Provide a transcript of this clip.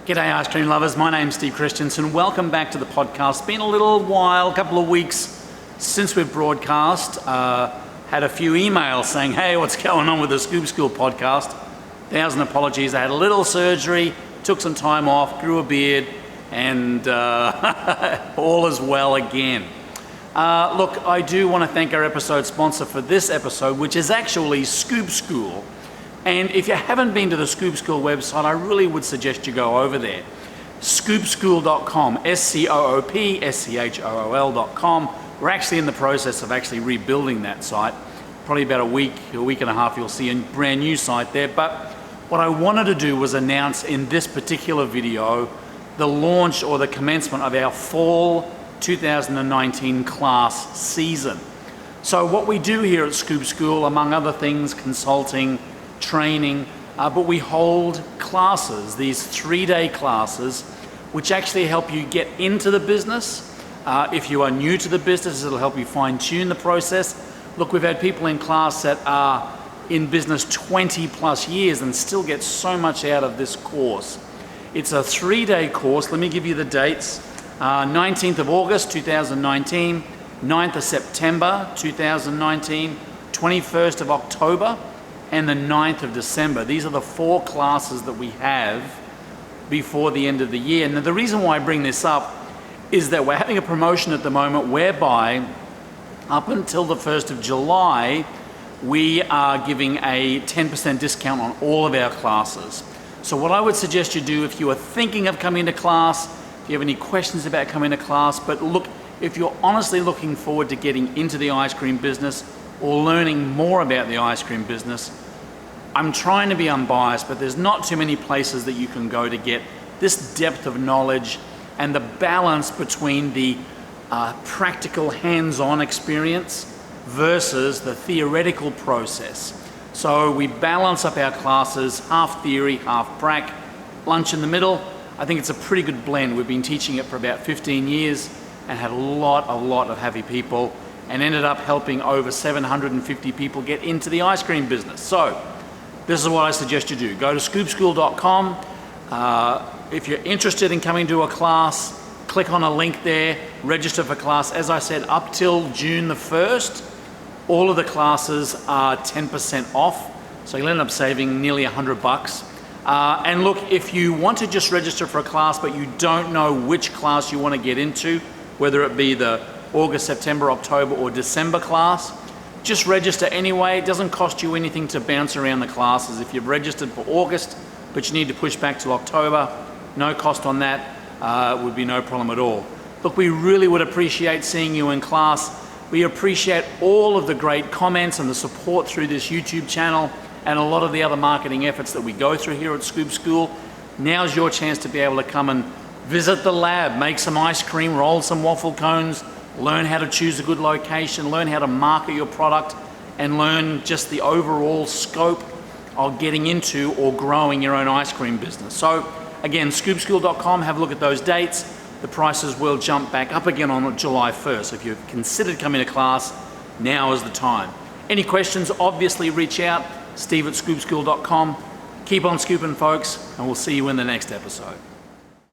G'day ice cream lovers, my name's Steve Christensen. Welcome back to the podcast. It's been a little while, a couple of weeks since we've broadcast. Had a few emails saying, hey, what's going on with the Scoop School podcast? 1,000 apologies. I had a little surgery, took some time off, grew a beard, and all is well again. Look, I do want to thank our episode sponsor for this episode, which is actually Scoop School. And if you haven't been to the Scoop School website, I really would suggest you go over there. Scoopschool.com, SCOOPSCHOOL.com. We're actually in the process of actually rebuilding that site. Probably about a week and a half, you'll see a brand new site there. But what I wanted to do was announce in this particular video the launch or the commencement of our fall 2019 class season. So what we do here at Scoop School, among other things, consulting, training, but we hold classes, these 3-day classes, which actually help you get into the business. If you are new to the business, it'll help you fine tune the process. Look, we've had people in class that are in business 20 plus years and still get so much out of this course. It's a 3-day course. Let me give you the dates. 19th of August 2019, 9th of September 2019, 21st of October, and the 9th of December. These are the 4 classes that we have before the end of the year. Now, the reason why I bring this up is that we're having a promotion at the moment whereby up until the 1st of July, we are giving a 10% discount on all of our classes. So what I would suggest you do if you are thinking of coming to class, if you have any questions about coming to class, but look, if you're honestly looking forward to getting into the ice cream business or learning more about the ice cream business, I'm trying to be unbiased, but there's not too many places that you can go to get this depth of knowledge and the balance between the practical hands-on experience versus the theoretical process. So we balance up our classes, half theory, half prac, lunch in the middle. I think it's a pretty good blend. We've been teaching it for about 15 years and had a lot of happy people and ended up helping over 750 people get into the ice cream business. So this is what I suggest you do. Go to scoopschool.com. If you're interested in coming to a class, click on a link there, register for class. As I said, up till June the 1st, all of the classes are 10% off. So you'll end up saving nearly $100. And look, if you want to just register for a class, but you don't know which class you want to get into, whether it be the August, September, October, or December class, just register anyway. It doesn't cost you anything to bounce around the classes. If you've registered for August, but you need to push back till October, no cost on that, would be no problem at all. Look, we really would appreciate seeing you in class. We appreciate all of the great comments and the support through this YouTube channel and a lot of the other marketing efforts that we go through here at Scoop School. Now's your chance to be able to come and visit the lab, make some ice cream, roll some waffle cones, learn how to choose a good location, learn how to market your product, and learn just the overall scope of getting into or growing your own ice cream business. So again, scoopschool.com, have a look at those dates. The prices will jump back up again on July 1st. So if you've considered coming to class, now is the time. Any questions, obviously reach out, steve@scoopschool.com. Keep on scooping, folks, and we'll see you in the next episode.